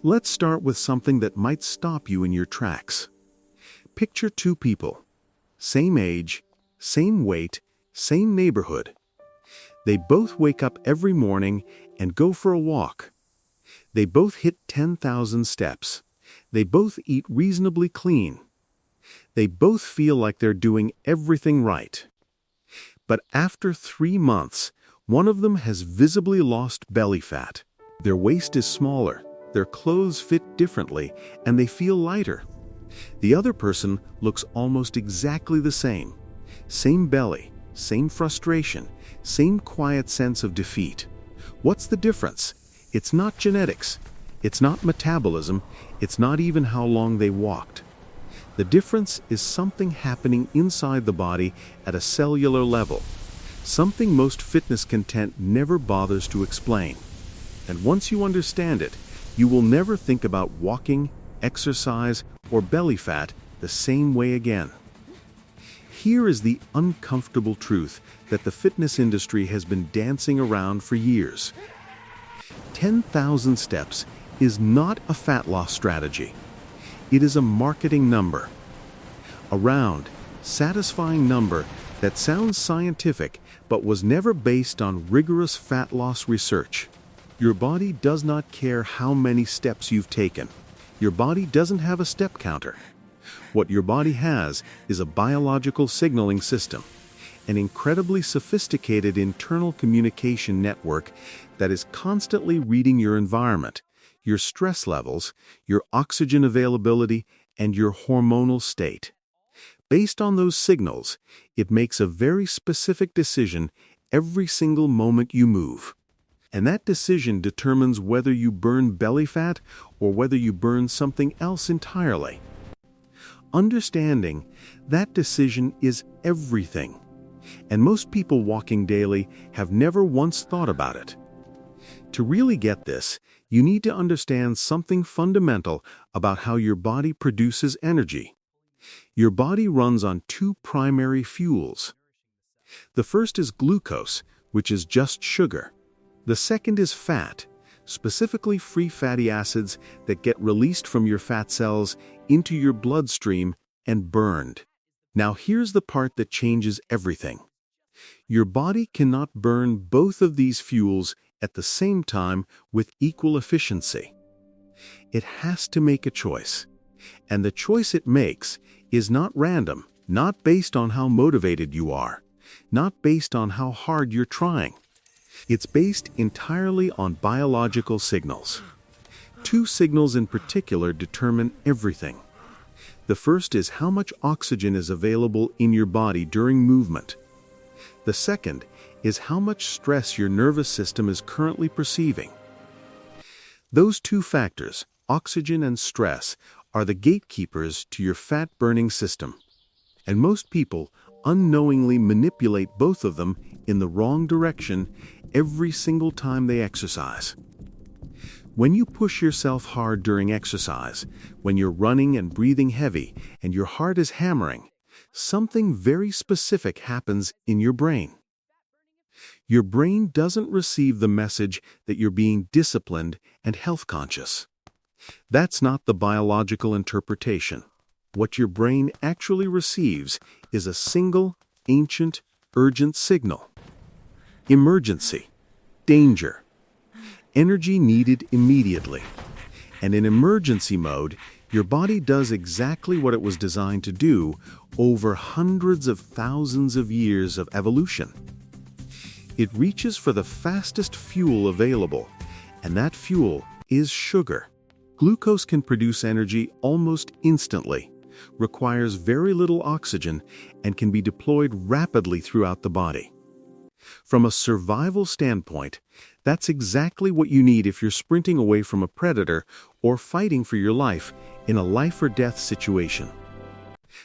Let's start with something that might stop you in your tracks. Picture two people. Same age, same weight, same neighborhood. They both wake up every morning and go for a walk. They both hit 10,000 steps. They both eat reasonably clean. They both feel like they're doing everything right. But after 3 months, one of them has visibly lost belly fat. Their waist is smaller, their clothes fit differently, and they feel lighter. The other person looks almost exactly the same. Same belly, same frustration, same quiet sense of defeat. What's the difference? It's not genetics. It's not metabolism. It's not even how long they walked. The difference is something happening inside the body at a cellular level. Something most fitness content never bothers to explain. And once you understand it, you will never think about walking, exercise, or belly fat the same way again. Here is the uncomfortable truth that the fitness industry has been dancing around for years. 10,000 steps is not a fat loss strategy. It is a marketing number. A round, satisfying number that sounds scientific but was never based on rigorous fat loss research. Your body does not care how many steps you've taken. Your body doesn't have a step counter. What your body has is a biological signaling system, an incredibly sophisticated internal communication network that is constantly reading your environment, your stress levels, your oxygen availability, and your hormonal state. Based on those signals, it makes a very specific decision every single moment you move. And that decision determines whether you burn belly fat or whether you burn something else entirely. Understanding that decision is everything. And most people walking daily have never once thought about it. To really get this, you need to understand something fundamental about how your body produces energy. Your body runs on two primary fuels. The first is glucose, which is just sugar. The second is fat, specifically free fatty acids that get released from your fat cells into your bloodstream and burned. Now here's the part that changes everything. Your body cannot burn both of these fuels at the same time with equal efficiency. It has to make a choice. And the choice it makes is not random, not based on how motivated you are, not based on how hard you're trying. It's based entirely on biological signals. Two signals in particular determine everything. The first is how much oxygen is available in your body during movement. The second is how much stress your nervous system is currently perceiving. Those two factors, oxygen and stress, are the gatekeepers to your fat-burning system. And most people unknowingly manipulate both of them in the wrong direction every single time they exercise. When you push yourself hard during exercise, when you're running and breathing heavy and your heart is hammering, something very specific happens in your brain. Your brain doesn't receive the message that you're being disciplined and health conscious. That's not the biological interpretation. What your brain actually receives is a single, ancient, urgent signal. Emergency. Danger. Energy needed immediately. And in emergency mode, your body does exactly what it was designed to do over hundreds of thousands of years of evolution. It reaches for the fastest fuel available, and that fuel is sugar. Glucose can produce energy almost instantly, requires very little oxygen, and can be deployed rapidly throughout the body. From a survival standpoint, that's exactly what you need if you're sprinting away from a predator or fighting for your life in a life-or-death situation.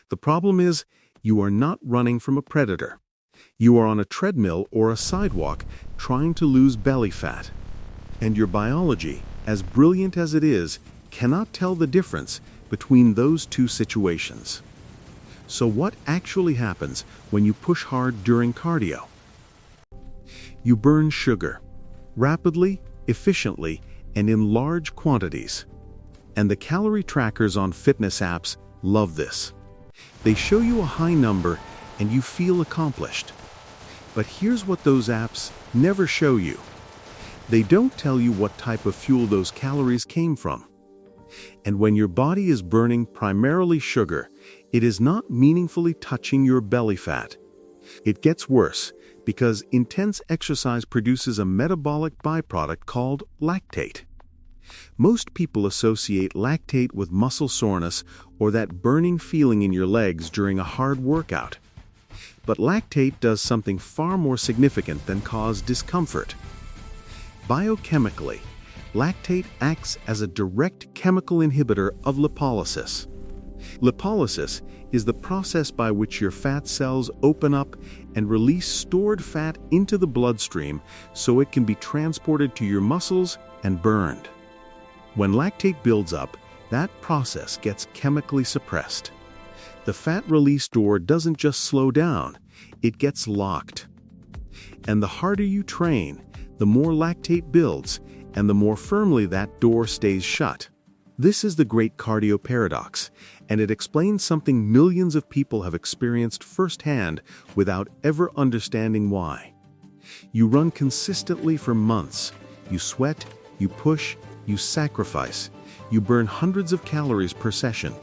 The problem is, you are not running from a predator. You are on a treadmill or a sidewalk trying to lose belly fat. And your biology, as brilliant as it is, cannot tell the difference between those two situations. So what actually happens when you push hard during cardio? You burn sugar, rapidly, efficiently, and in large quantities. And the calorie trackers on fitness apps love this. They show you a high number and you feel accomplished. But here's what those apps never show you. They don't tell you what type of fuel those calories came from. And when your body is burning primarily sugar, it is not meaningfully touching your belly fat. It gets worse because intense exercise produces a metabolic byproduct called lactate. Most people associate lactate with muscle soreness or that burning feeling in your legs during a hard workout. But lactate does something far more significant than cause discomfort. Biochemically, lactate acts as a direct chemical inhibitor of lipolysis. Lipolysis is the process by which your fat cells open up and release stored fat into the bloodstream so it can be transported to your muscles and burned. When lactate builds up, that process gets chemically suppressed. The fat release door doesn't just slow down, it gets locked. And the harder you train, the more lactate builds, and the more firmly that door stays shut. This is the great cardio paradox, and it explains something millions of people have experienced firsthand without ever understanding why. You run consistently for months. You sweat, you push, you sacrifice. You burn hundreds of calories per session.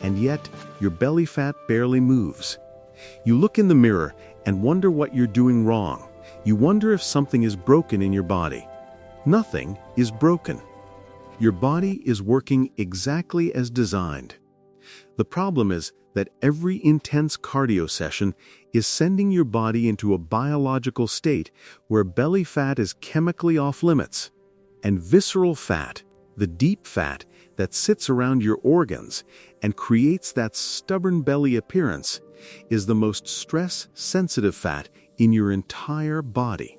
And yet, your belly fat barely moves. You look in the mirror and wonder what you're doing wrong. You wonder if something is broken in your body. Nothing is broken. Your body is working exactly as designed. The problem is that every intense cardio session is sending your body into a biological state where belly fat is chemically off limits. And visceral fat, the deep fat that sits around your organs and creates that stubborn belly appearance, is the most stress-sensitive fat in your entire body.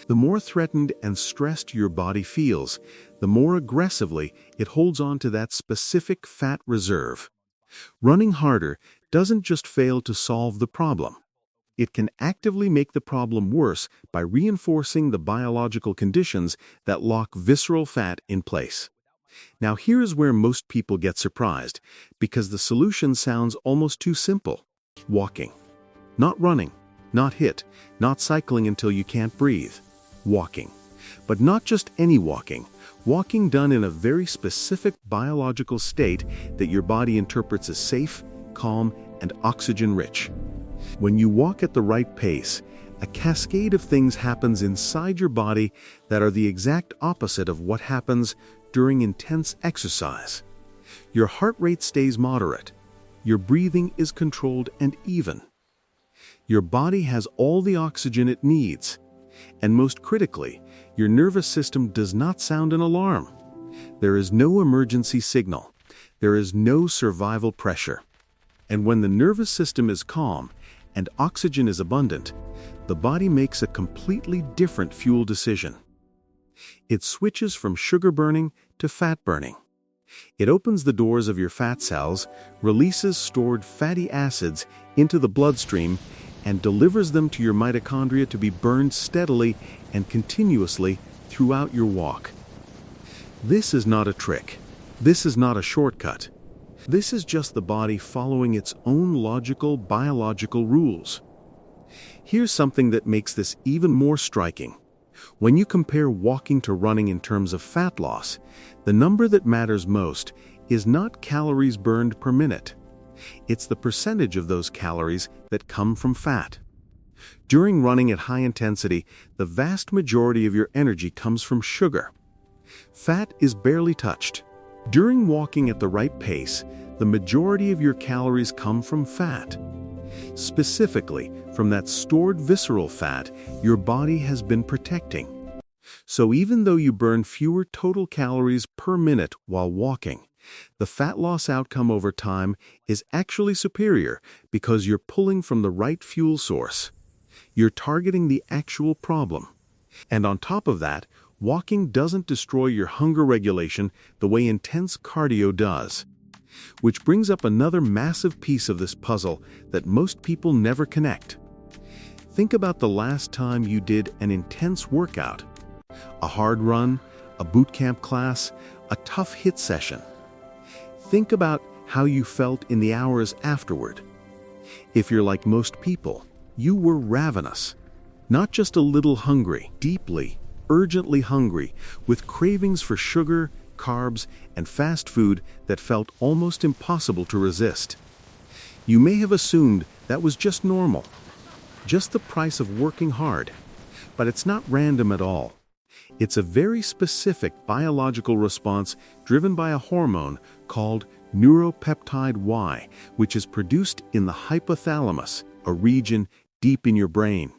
The more threatened and stressed your body feels, the more aggressively it holds on to that specific fat reserve. Running harder doesn't just fail to solve the problem. It can actively make the problem worse by reinforcing the biological conditions that lock visceral fat in place. Now here is where most people get surprised, because the solution sounds almost too simple. Walking. Not running, not HIIT, not cycling until you can't breathe. Walking. But not just any walking. Walking done in a very specific biological state that your body interprets as safe, calm, and oxygen-rich. When you walk at the right pace, a cascade of things happens inside your body that are the exact opposite of what happens during intense exercise. Your heart rate stays moderate. Your breathing is controlled and even. Your body has all the oxygen it needs. And most critically, your nervous system does not sound an alarm. There is no emergency signal. There is no survival pressure. And when the nervous system is calm and oxygen is abundant, the body makes a completely different fuel decision. It switches from sugar burning to fat burning. It opens the doors of your fat cells, releases stored fatty acids into the bloodstream, and delivers them to your mitochondria to be burned steadily and continuously throughout your walk. This is not a trick. This is not a shortcut. This is just the body following its own logical, biological rules. Here's something that makes this even more striking. When you compare walking to running in terms of fat loss, the number that matters most is not calories burned per minute. It's the percentage of those calories that come from fat. During running at high intensity, the vast majority of your energy comes from sugar. Fat is barely touched. During walking at the right pace, the majority of your calories come from fat. Specifically, from that stored visceral fat your body has been protecting. So even though you burn fewer total calories per minute while walking, the fat loss outcome over time is actually superior because you're pulling from the right fuel source. You're targeting the actual problem. And on top of that, walking doesn't destroy your hunger regulation the way intense cardio does. Which brings up another massive piece of this puzzle that most people never connect. Think about the last time you did an intense workout. A hard run, a boot camp class, a tough HIIT session. Think about how you felt in the hours afterward. If you're like most people, you were ravenous. Not just a little hungry, deeply, urgently hungry, with cravings for sugar, carbs, and fast food that felt almost impossible to resist. You may have assumed that was just normal, just the price of working hard. But it's not random at all. It's a very specific biological response driven by a hormone called neuropeptide Y, which is produced in the hypothalamus, a region deep in your brain.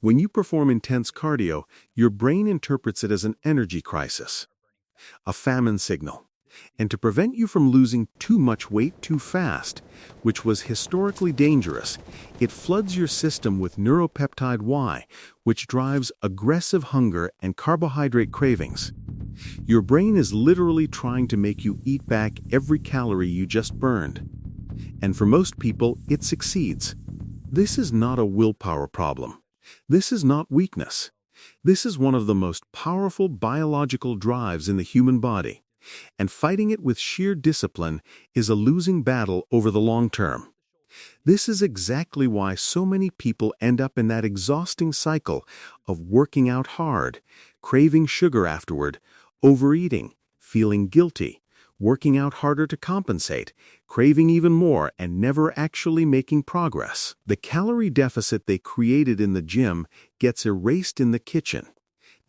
When you perform intense cardio, your brain interprets it as an energy crisis, a famine signal. And to prevent you from losing too much weight too fast, which was historically dangerous, it floods your system with neuropeptide Y, which drives aggressive hunger and carbohydrate cravings. Your brain is literally trying to make you eat back every calorie you just burned. And for most people, it succeeds. This is not a willpower problem. This is not weakness. This is one of the most powerful biological drives in the human body. And fighting it with sheer discipline is a losing battle over the long term. This is exactly why so many people end up in that exhausting cycle of working out hard, craving sugar afterward, overeating, feeling guilty, working out harder to compensate, craving even more, and never actually making progress. The calorie deficit they created in the gym gets erased in the kitchen,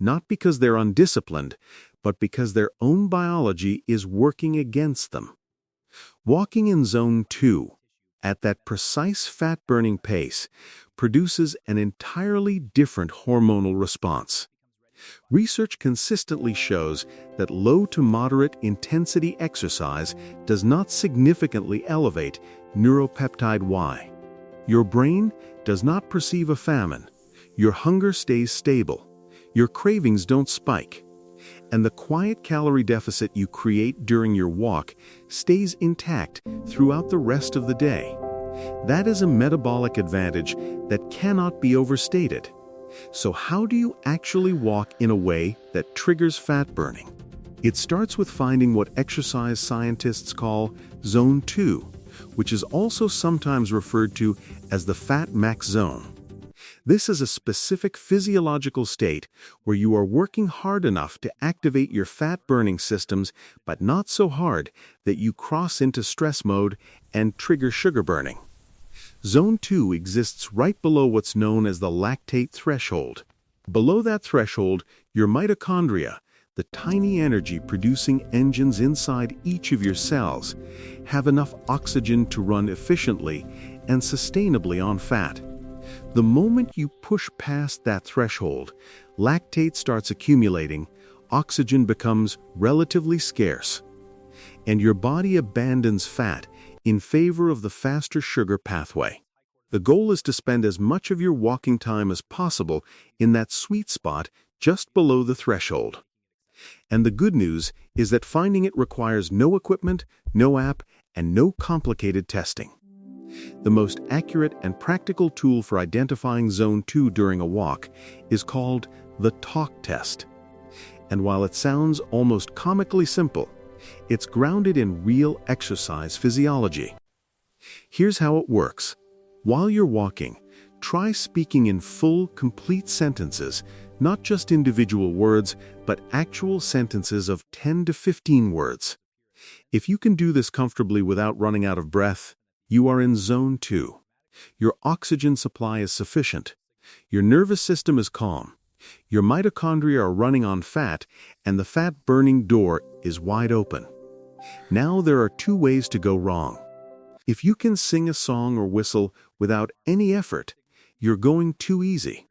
not because they're undisciplined, but because their own biology is working against them. Walking in zone 2, at that precise fat-burning pace, produces an entirely different hormonal response. Research consistently shows that low to moderate intensity exercise does not significantly elevate neuropeptide Y. Your brain does not perceive a famine. Your hunger stays stable. Your cravings don't spike. And the quiet calorie deficit you create during your walk stays intact throughout the rest of the day. That is a metabolic advantage that cannot be overstated. So how do you actually walk in a way that triggers fat burning? It starts with finding what exercise scientists call zone 2, which is also sometimes referred to as the fat max zone. This is a specific physiological state where you are working hard enough to activate your fat-burning systems, but not so hard that you cross into stress mode and trigger sugar burning. Zone 2 exists right below what's known as the lactate threshold. Below that threshold, your mitochondria, the tiny energy-producing engines inside each of your cells, have enough oxygen to run efficiently and sustainably on fat. The moment you push past that threshold, lactate starts accumulating, oxygen becomes relatively scarce, and your body abandons fat in favor of the faster sugar pathway. The goal is to spend as much of your walking time as possible in that sweet spot just below the threshold. And the good news is that finding it requires no equipment, no app, and no complicated testing. The most accurate and practical tool for identifying zone 2 during a walk is called the talk test. And while it sounds almost comically simple, it's grounded in real exercise physiology. Here's how it works. While you're walking, try speaking in full, complete sentences, not just individual words, but actual sentences of 10 to 15 words. If you can do this comfortably without running out of breath, you are in zone 2. Your oxygen supply is sufficient. Your nervous system is calm. Your mitochondria are running on fat, and the fat-burning door is wide open. Now there are 2 ways to go wrong. If you can sing a song or whistle without any effort, you're going too easy.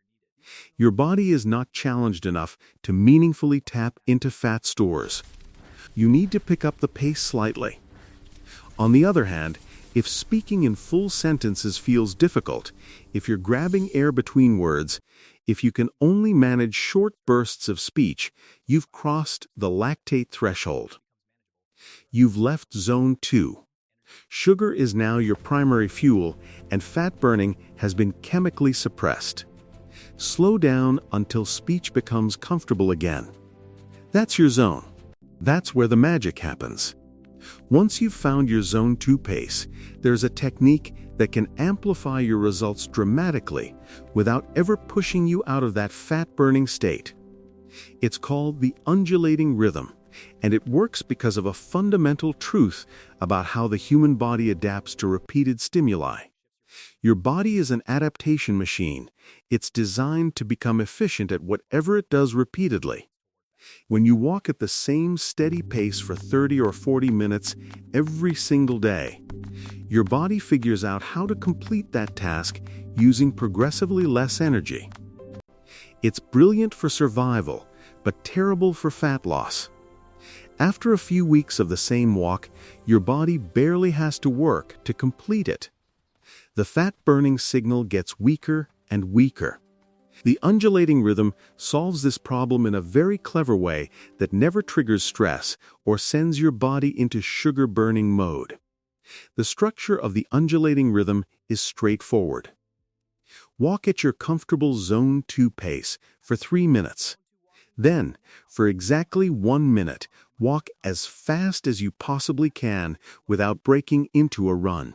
Your body is not challenged enough to meaningfully tap into fat stores. You need to pick up the pace slightly. On the other hand, if speaking in full sentences feels difficult, if you're grabbing air between words, if you can only manage short bursts of speech, you've crossed the lactate threshold. You've left zone 2. Sugar is now your primary fuel, and fat burning has been chemically suppressed. Slow down until speech becomes comfortable again. That's your zone. That's where the magic happens. Once you've found your Zone 2 pace, there's a technique that can amplify your results dramatically without ever pushing you out of that fat-burning state. It's called the undulating rhythm, and it works because of a fundamental truth about how the human body adapts to repeated stimuli. Your body is an adaptation machine. It's designed to become efficient at whatever it does repeatedly. When you walk at the same steady pace for 30 or 40 minutes every single day, your body figures out how to complete that task using progressively less energy. It's brilliant for survival, but terrible for fat loss. After a few weeks of the same walk, your body barely has to work to complete it. The fat-burning signal gets weaker and weaker. The undulating rhythm solves this problem in a very clever way that never triggers stress or sends your body into sugar-burning mode. The structure of the undulating rhythm is straightforward. Walk at your comfortable Zone 2 pace for 3 minutes. Then, for exactly 1 minute, walk as fast as you possibly can without breaking into a run.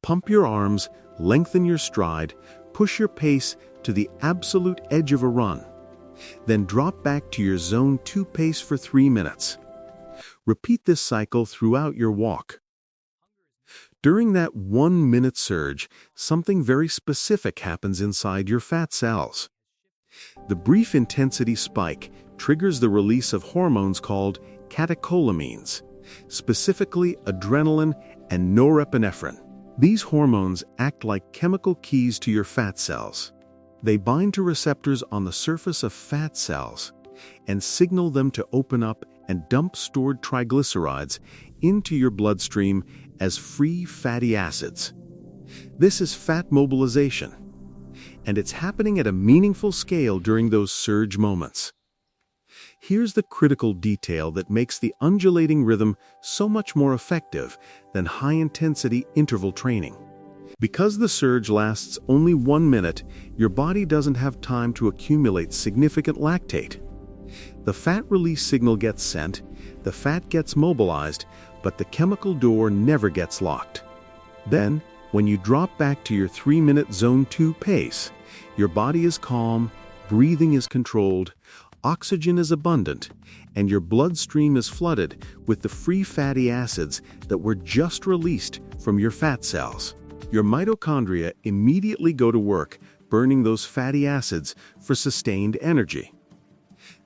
Pump your arms, lengthen your stride, push your pace to the absolute edge of a run. Then drop back to your Zone 2 pace for 3 minutes. Repeat this cycle throughout your walk. During that 1-minute surge, something very specific happens inside your fat cells. The brief intensity spike triggers the release of hormones called catecholamines, specifically adrenaline and norepinephrine. These hormones act like chemical keys to your fat cells. They bind to receptors on the surface of fat cells and signal them to open up and dump stored triglycerides into your bloodstream as free fatty acids. This is fat mobilization, and it's happening at a meaningful scale during those surge moments. Here's the critical detail that makes the undulating rhythm so much more effective than high-intensity interval training. Because the surge lasts only 1 minute, your body doesn't have time to accumulate significant lactate. The fat release signal gets sent, the fat gets mobilized, but the chemical door never gets locked. Then, when you drop back to your 3-minute Zone 2 pace, your body is calm, breathing is controlled, oxygen is abundant, and your bloodstream is flooded with the free fatty acids that were just released from your fat cells. Your mitochondria immediately go to work burning those fatty acids for sustained energy.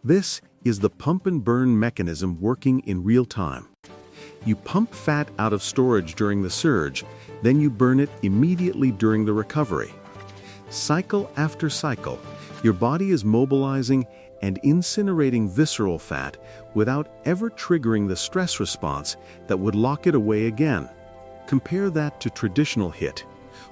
This is the pump and burn mechanism working in real time. You pump fat out of storage during the surge, then you burn it immediately during the recovery. Cycle after cycle, your body is mobilizing and incinerating visceral fat without ever triggering the stress response that would lock it away again. Compare that to traditional HIIT,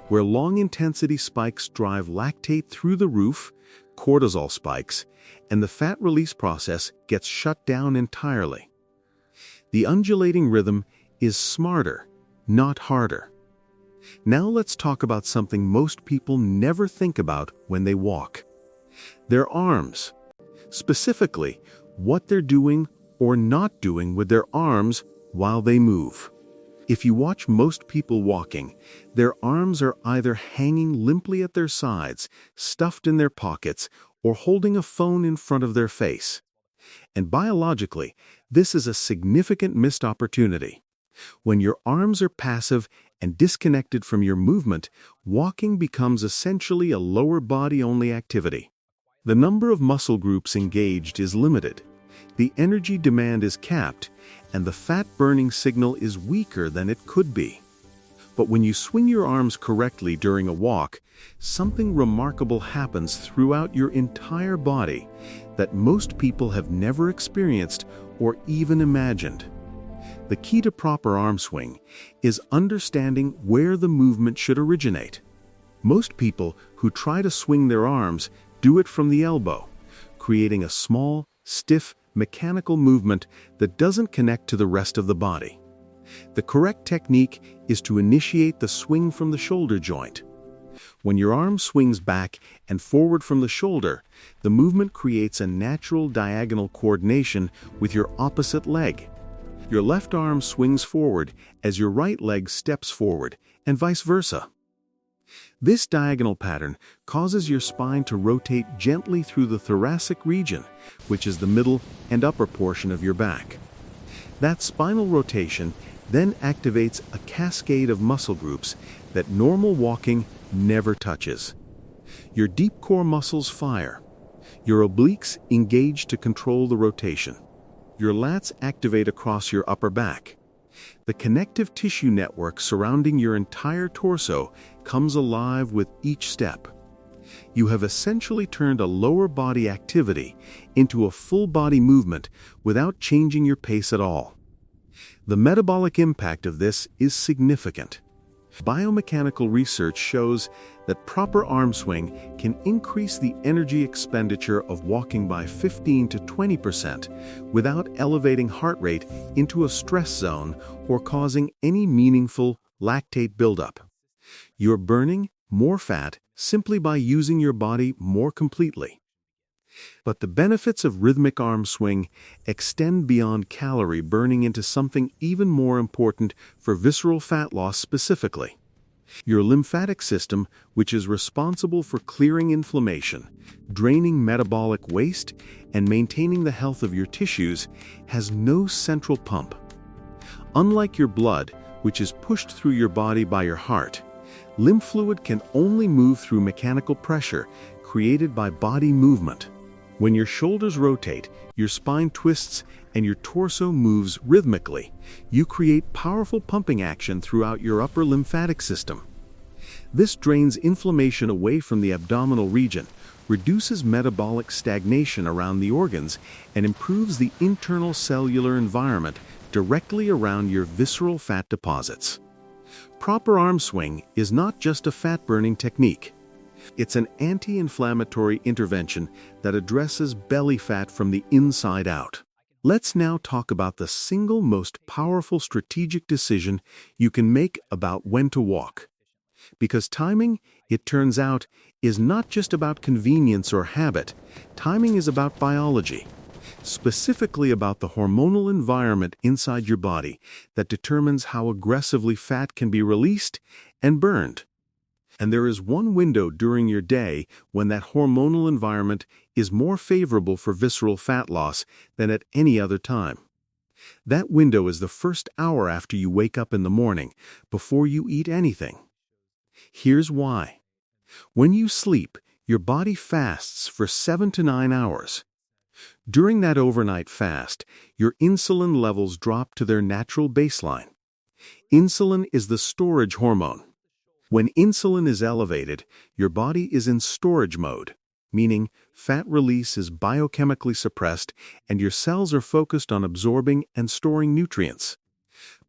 where long-intensity spikes drive lactate through the roof, cortisol spikes, and the fat release process gets shut down entirely. The undulating rhythm is smarter, not harder. Now let's talk about something most people never think about when they walk: their arms. Specifically, what they're doing or not doing with their arms while they move. If you watch most people walking, their arms are either hanging limply at their sides, stuffed in their pockets, or holding a phone in front of their face. And biologically, this is a significant missed opportunity. When your arms are passive and disconnected from your movement, walking becomes essentially a lower body-only activity. The number of muscle groups engaged is limited, the energy demand is capped, and the fat-burning signal is weaker than it could be. But when you swing your arms correctly during a walk, something remarkable happens throughout your entire body that most people have never experienced or even imagined. The key to proper arm swing is understanding where the movement should originate. Most people who try to swing their arms do it from the elbow, creating a small, stiff, mechanical movement that doesn't connect to the rest of the body. The correct technique is to initiate the swing from the shoulder joint. When your arm swings back and forward from the shoulder, the movement creates a natural diagonal coordination with your opposite leg. Your left arm swings forward as your right leg steps forward, and vice versa. This diagonal pattern causes your spine to rotate gently through the thoracic region, which is the middle and upper portion of your back. That spinal rotation then activates a cascade of muscle groups that normal walking never touches. Your deep core muscles fire. Your obliques engage to control the rotation. Your lats activate across your upper back. The connective tissue network surrounding your entire torso comes alive with each step. You have essentially turned a lower body activity into a full body movement without changing your pace at all. The metabolic impact of this is significant. Biomechanical research shows that proper arm swing can increase the energy expenditure of walking by 15 to 20% without elevating heart rate into a stress zone or causing any meaningful lactate buildup. You're burning more fat simply by using your body more completely. But the benefits of rhythmic arm swing extend beyond calorie burning into something even more important for visceral fat loss specifically. Your lymphatic system, which is responsible for clearing inflammation, draining metabolic waste, and maintaining the health of your tissues, has no central pump. Unlike your blood, which is pushed through your body by your heart, lymph fluid can only move through mechanical pressure created by body movement. When your shoulders rotate, your spine twists, and your torso moves rhythmically, you create powerful pumping action throughout your upper lymphatic system. This drains inflammation away from the abdominal region, reduces metabolic stagnation around the organs, and improves the internal cellular environment directly around your visceral fat deposits. Proper arm swing is not just a fat-burning technique. It's an anti-inflammatory intervention that addresses belly fat from the inside out. Let's now talk about the single most powerful strategic decision you can make about when to walk. Because timing, it turns out, is not just about convenience or habit. Timing is about biology, specifically about the hormonal environment inside your body that determines how aggressively fat can be released and burned. And there is one window during your day when that hormonal environment is more favorable for visceral fat loss than at any other time. That window is the first hour after you wake up in the morning, before you eat anything. Here's why. When you sleep, your body fasts for 7 to 9 hours. During that overnight fast, your insulin levels drop to their natural baseline. Insulin is the storage hormone. When insulin is elevated, your body is in storage mode, meaning fat release is biochemically suppressed and your cells are focused on absorbing and storing nutrients.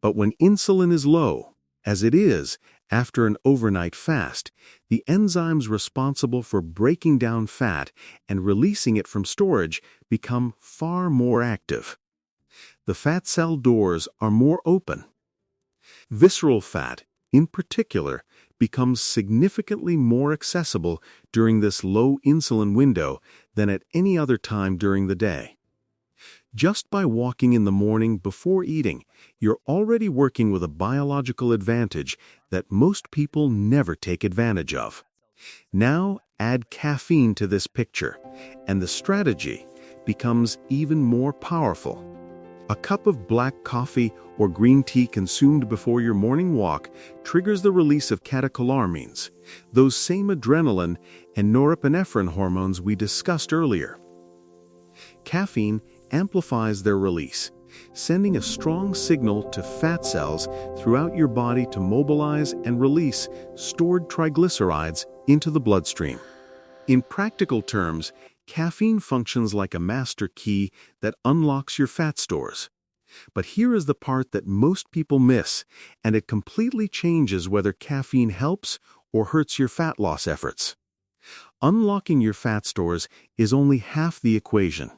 But when insulin is low, as it is after an overnight fast, the enzymes responsible for breaking down fat and releasing it from storage become far more active. The fat cell doors are more open. Visceral fat, in particular, becomes significantly more accessible during this low insulin window than at any other time during the day. Just by walking in the morning before eating, you're already working with a biological advantage that most people never take advantage of. Now add caffeine to this picture, and the strategy becomes even more powerful. A cup of black coffee or green tea consumed before your morning walk triggers the release of catecholamines, those same adrenaline and norepinephrine hormones we discussed earlier. Caffeine amplifies their release, sending a strong signal to fat cells throughout your body to mobilize and release stored triglycerides into the bloodstream. In practical terms, caffeine functions like a master key that unlocks your fat stores. But here is the part that most people miss, and it completely changes whether caffeine helps or hurts your fat loss efforts. Unlocking your fat stores is only half the equation.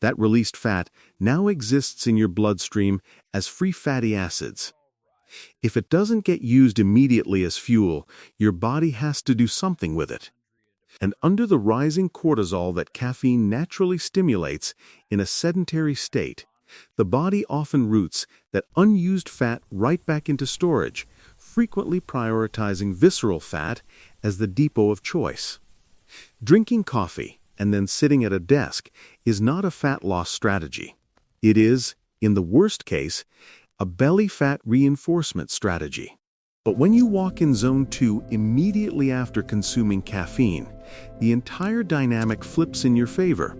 That released fat now exists in your bloodstream as free fatty acids. If it doesn't get used immediately as fuel, your body has to do something with it. And under the rising cortisol that caffeine naturally stimulates in a sedentary state, The body often routes that unused fat right back into storage, frequently prioritizing visceral fat as the depot of choice. Drinking coffee and then sitting at a desk is not a fat loss strategy. It is, in the worst case, a belly fat reinforcement strategy. But when you walk in zone 2 immediately after consuming caffeine, the entire dynamic flips in your favor.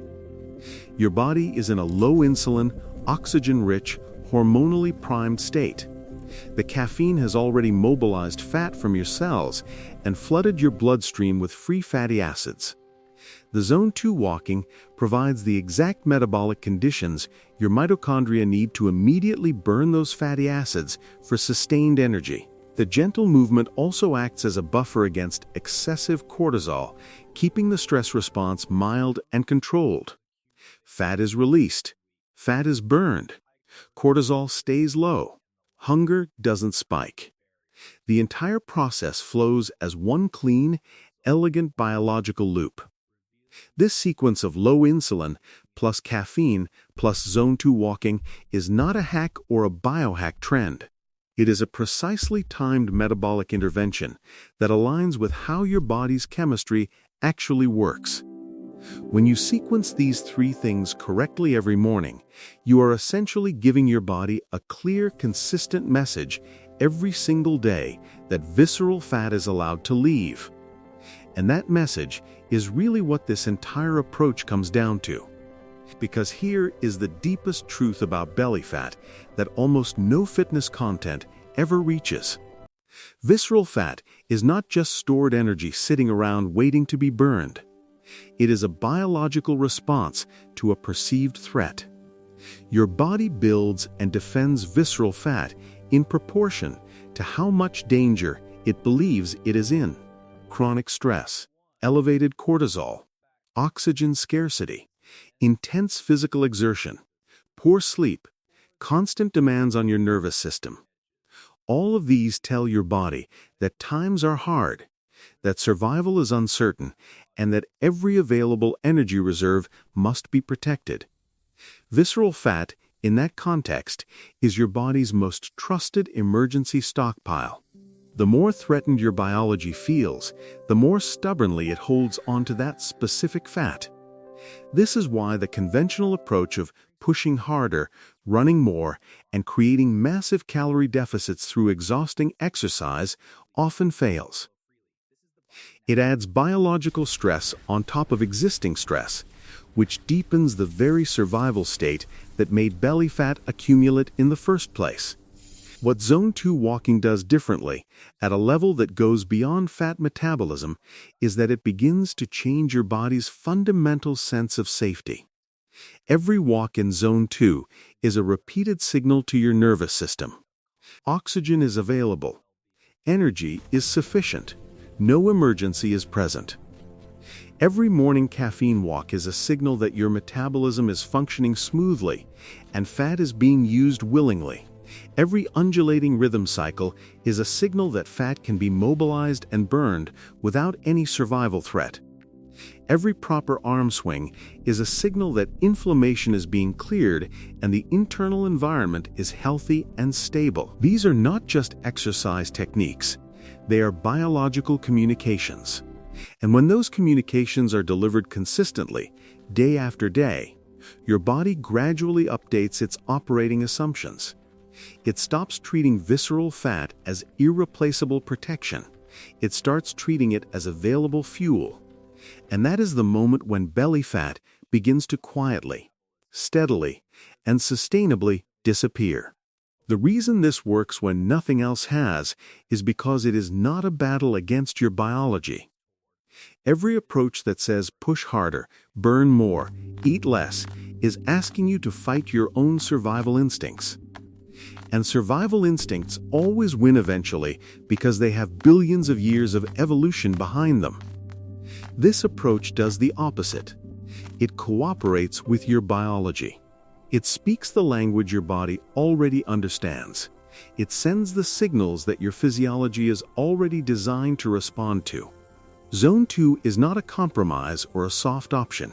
Your body is in a low-insulin, oxygen-rich, hormonally primed state. The caffeine has already mobilized fat from your cells and flooded your bloodstream with free fatty acids. The zone 2 walking provides the exact metabolic conditions your mitochondria need to immediately burn those fatty acids for sustained energy. The gentle movement also acts as a buffer against excessive cortisol, keeping the stress response mild and controlled. Fat is released. Fat is burned. Cortisol stays low. Hunger doesn't spike. The entire process flows as one clean, elegant biological loop. This sequence of low insulin, plus caffeine, plus zone 2 walking is not a hack or a biohack trend. It is a precisely timed metabolic intervention that aligns with how your body's chemistry actually works. When you sequence these 3 things correctly every morning, you are essentially giving your body a clear, consistent message every single day that visceral fat is allowed to leave. And that message is really what this entire approach comes down to. Because here is the deepest truth about belly fat that almost no fitness content ever reaches. Visceral fat is not just stored energy sitting around waiting to be burned. It is a biological response to a perceived threat. Your body builds and defends visceral fat in proportion to how much danger it believes it is in. Chronic stress, elevated cortisol, oxygen scarcity, intense physical exertion, poor sleep, constant demands on your nervous system. All of these tell your body that times are hard, that survival is uncertain, and that every available energy reserve must be protected. Visceral fat, in that context, is your body's most trusted emergency stockpile. The more threatened your biology feels, the more stubbornly it holds onto that specific fat. This is why the conventional approach of pushing harder, running more, and creating massive calorie deficits through exhausting exercise often fails. It adds biological stress on top of existing stress, which deepens the very survival state that made belly fat accumulate in the first place. What Zone 2 walking does differently, at a level that goes beyond fat metabolism, is that it begins to change your body's fundamental sense of safety. Every walk in Zone 2 is a repeated signal to your nervous system. Oxygen is available. Energy is sufficient. No emergency is present. Every morning caffeine walk is a signal that your metabolism is functioning smoothly and fat is being used willingly. Every undulating rhythm cycle is a signal that fat can be mobilized and burned without any survival threat. Every proper arm swing is a signal that inflammation is being cleared and the internal environment is healthy and stable. These are not just exercise techniques. They are biological communications. And when those communications are delivered consistently, day after day, your body gradually updates its operating assumptions. It stops treating visceral fat as irreplaceable protection. It starts treating it as available fuel. And that is the moment when belly fat begins to quietly, steadily, and sustainably disappear. The reason this works when nothing else has is because it is not a battle against your biology. Every approach that says push harder, burn more, eat less, is asking you to fight your own survival instincts. And survival instincts always win eventually because they have billions of years of evolution behind them. This approach does the opposite. It cooperates with your biology. It speaks the language your body already understands. It sends the signals that your physiology is already designed to respond to. Zone 2 is not a compromise or a soft option.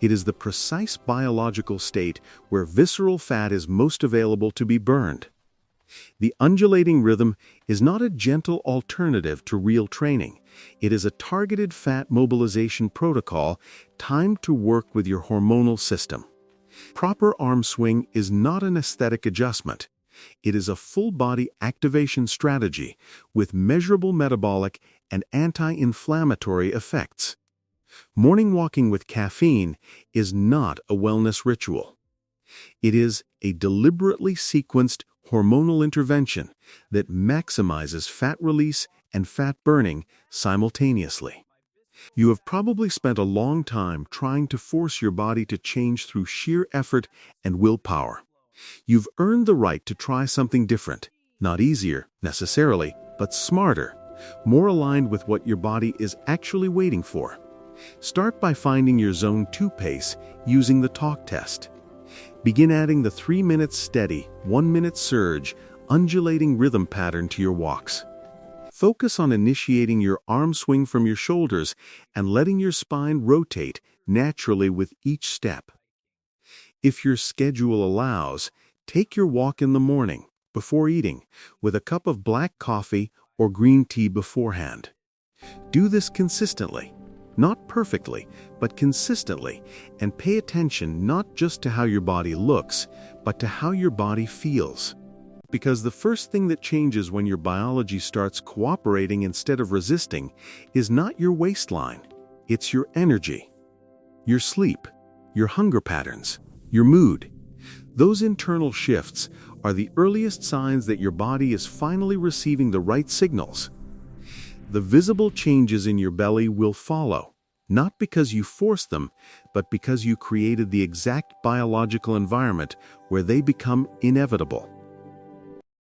It is the precise biological state where visceral fat is most available to be burned. The undulating rhythm is not a gentle alternative to real training. It is a targeted fat mobilization protocol timed to work with your hormonal system. Proper arm swing is not an aesthetic adjustment. It is a full-body activation strategy with measurable metabolic and anti-inflammatory effects. Morning walking with caffeine is not a wellness ritual. It is a deliberately sequenced hormonal intervention that maximizes fat release and fat burning simultaneously. You have probably spent a long time trying to force your body to change through sheer effort and willpower. You've earned the right to try something different, not easier, necessarily, but smarter, more aligned with what your body is actually waiting for. Start by finding your zone 2 pace using the talk test. Begin adding the 3-minute steady, 1-minute surge, undulating rhythm pattern to your walks. Focus on initiating your arm swing from your shoulders and letting your spine rotate naturally with each step. If your schedule allows, take your walk in the morning, before eating, with a cup of black coffee or green tea beforehand. Do this consistently, not perfectly, but consistently, and pay attention not just to how your body looks, but to how your body feels. Because the first thing that changes when your biology starts cooperating instead of resisting is not your waistline, it's your energy, your sleep, your hunger patterns, your mood. Those internal shifts are the earliest signs that your body is finally receiving the right signals. The visible changes in your belly will follow, not because you forced them, but because you created the exact biological environment where they become inevitable.